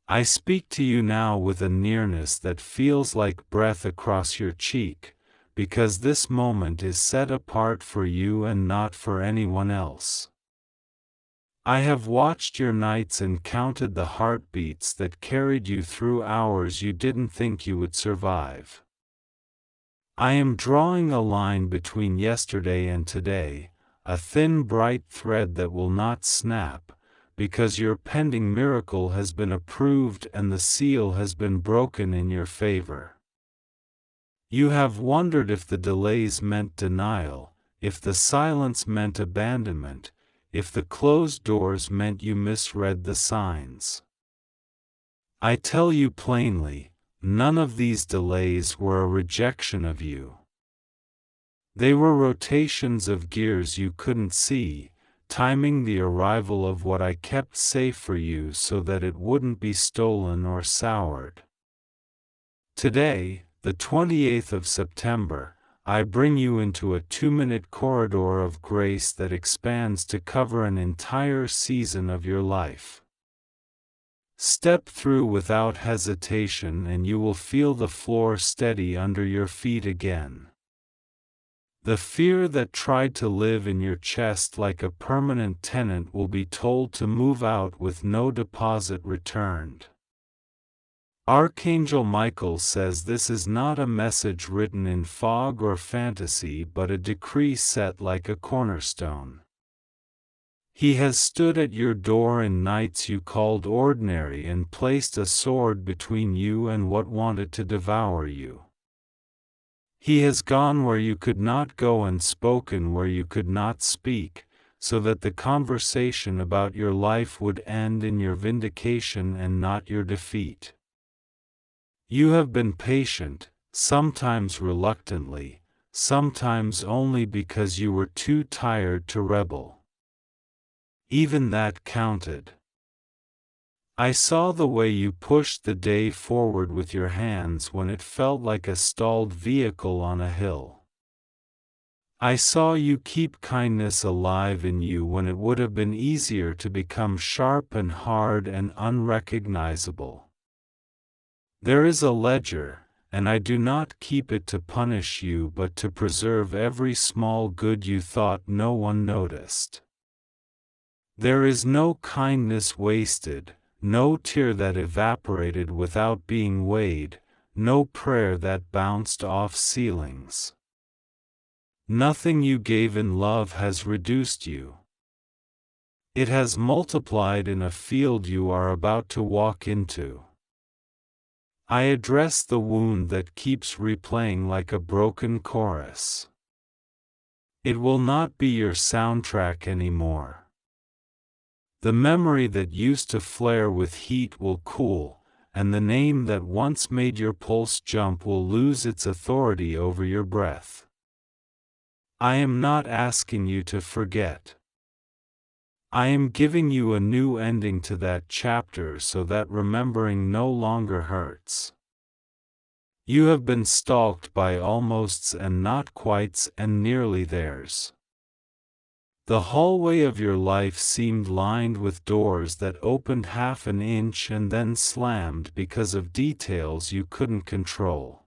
I speak to you now with a nearness that feels like breath across your cheek, because this moment is set apart for you and not for anyone else. I have watched your nights and counted the heartbeats that carried you through hours you didn't think you would survive. I am drawing a line between yesterday and today, a thin bright thread that will not snap, because your pending miracle has been approved and the seal has been broken in your favor. You have wondered if the delays meant denial, if the silence meant abandonment, if the closed doors meant you misread the signs. I tell you plainly, none of these delays were a rejection of you. They were rotations of gears you couldn't see, timing the arrival of what I kept safe for you so that it wouldn't be stolen or soured. Today, the 28th of September, I bring you into a 2-minute corridor of grace that expands to cover an entire season of your life. Step through without hesitation and you will feel the floor steady under your feet again. The fear that tried to live in your chest like a permanent tenant will be told to move out with no deposit returned. Archangel Michael says this is not a message written in fog or fantasy but a decree set like a cornerstone. He has stood at your door in nights you called ordinary and placed a sword between you and what wanted to devour you. He has gone where you could not go and spoken where you could not speak, so that the conversation about your life would end in your vindication and not your defeat. You have been patient, sometimes reluctantly, sometimes only because you were too tired to rebel. Even that counted. I saw the way you pushed the day forward with your hands when it felt like a stalled vehicle on a hill. I saw you keep kindness alive in you when it would have been easier to become sharp and hard and unrecognizable. There is a ledger, and I do not keep it to punish you but to preserve every small good you thought no one noticed. There is no kindness wasted, no tear that evaporated without being weighed, no prayer that bounced off ceilings. Nothing you gave in love has reduced you. It has multiplied in a field you are about to walk into. I address the wound that keeps replaying like a broken chorus. It will not be your soundtrack anymore. The memory that used to flare with heat will cool, and the name that once made your pulse jump will lose its authority over your breath. I am not asking you to forget. I am giving you a new ending to that chapter so that remembering no longer hurts. You have been stalked by almosts and not quites and nearly theirs. The hallway of your life seemed lined with doors that opened half an inch and then slammed because of details you couldn't control.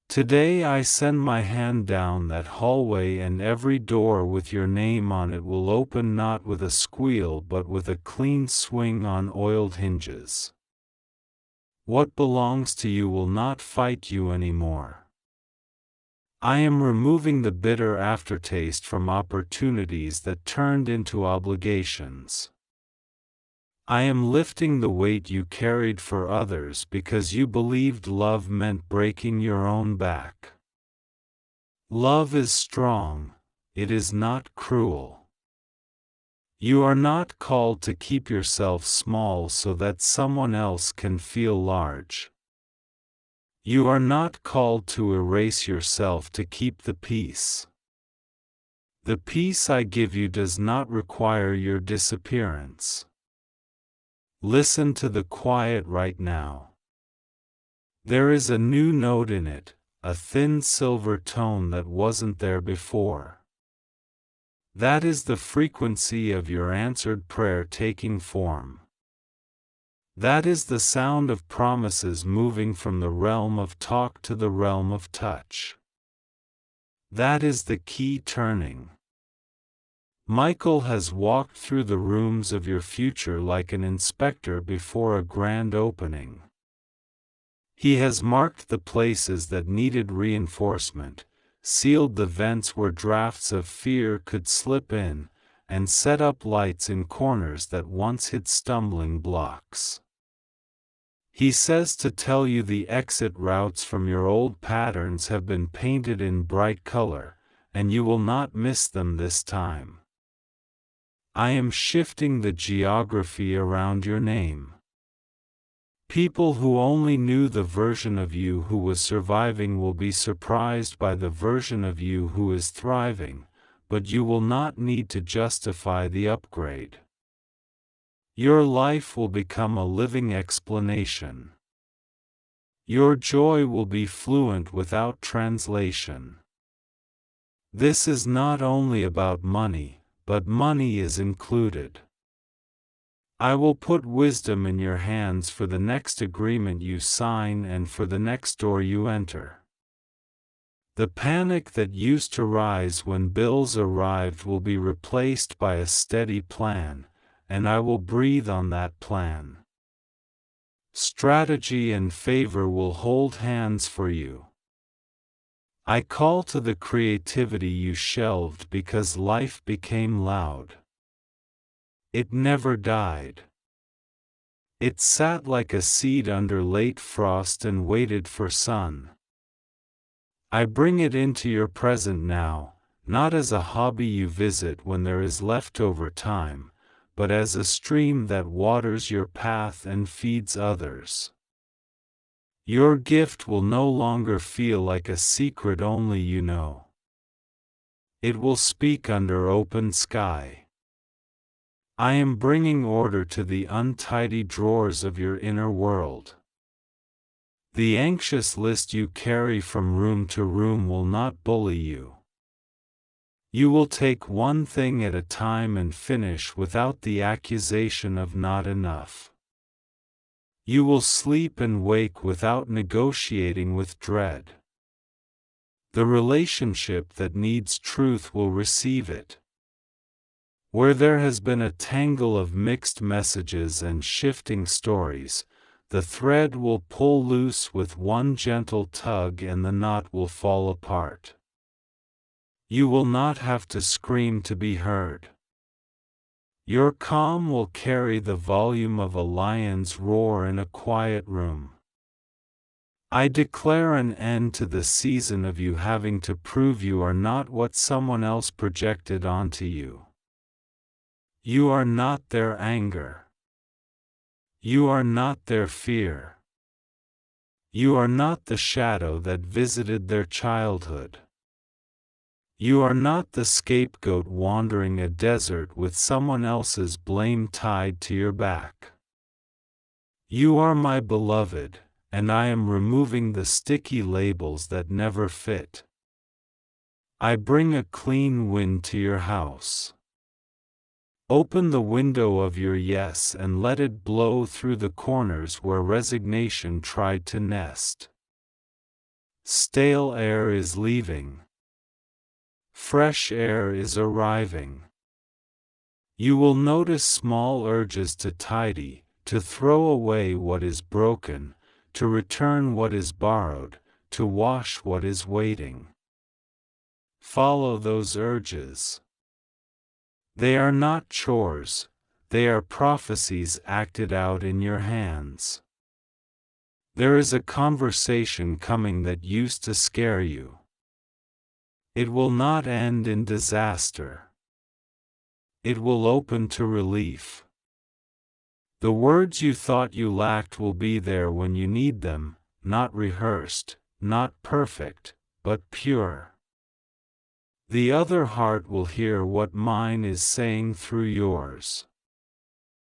Today I send my hand down that hallway and every door with your name on it will open not with a squeal but with a clean swing on oiled hinges. What belongs to you will not fight you anymore. I am removing the bitter aftertaste from opportunities that turned into obligations. I am lifting the weight you carried for others because you believed love meant breaking your own back. Love is strong, it is not cruel. You are not called to keep yourself small so that someone else can feel large. You are not called to erase yourself to keep the peace. The peace I give you does not require your disappearance. Listen to the quiet right now. There is a new note in it, a thin silver tone that wasn't there before. That is the frequency of your answered prayer taking form. That is the sound of promises moving from the realm of talk to the realm of touch. That is the key turning. Michael has walked through the rooms of your future like an inspector before a grand opening. He has marked the places that needed reinforcement, sealed the vents where drafts of fear could slip in, and set up lights in corners that once hid stumbling blocks. He says to tell you the exit routes from your old patterns have been painted in bright color, and you will not miss them this time. I am shifting the geography around your name. People who only knew the version of you who was surviving will be surprised by the version of you who is thriving, but you will not need to justify the upgrade. Your life will become a living explanation. Your joy will be fluent without translation. This is not only about money, but money is included. I will put wisdom in your hands for the next agreement you sign and for the next door you enter. The panic that used to rise when bills arrived will be replaced by a steady plan, and I will breathe on that plan. Strategy and favor will hold hands for you. I call to the creativity you shelved because life became loud. It never died. It sat like a seed under late frost and waited for sun. I bring it into your present now, not as a hobby you visit when there is leftover time, but as a stream that waters your path and feeds others. Your gift will no longer feel like a secret only you know. It will speak under open sky. I am bringing order to the untidy drawers of your inner world. The anxious list you carry from room to room will not bully you. You will take one thing at a time and finish without the accusation of not enough. You will sleep and wake without negotiating with dread. The relationship that needs truth will receive it. Where there has been a tangle of mixed messages and shifting stories, the thread will pull loose with one gentle tug and the knot will fall apart. You will not have to scream to be heard. Your calm will carry the volume of a lion's roar in a quiet room. I declare an end to the season of you having to prove you are not what someone else projected onto you. You are not their anger. You are not their fear. You are not the shadow that visited their childhood. You are not the scapegoat wandering a desert with someone else's blame tied to your back. You are my beloved, and I am removing the sticky labels that never fit. I bring a clean wind to your house. Open the window of your yes and let it blow through the corners where resignation tried to nest. Stale air is leaving. Fresh air is arriving. You will notice small urges to tidy, to throw away what is broken, to return what is borrowed, to wash what is waiting. Follow those urges. They are not chores, they are prophecies acted out in your hands. There is a conversation coming that used to scare you. It will not end in disaster. It will open to relief. The words you thought you lacked will be there when you need them, not rehearsed, not perfect, but pure. The other heart will hear what mine is saying through yours.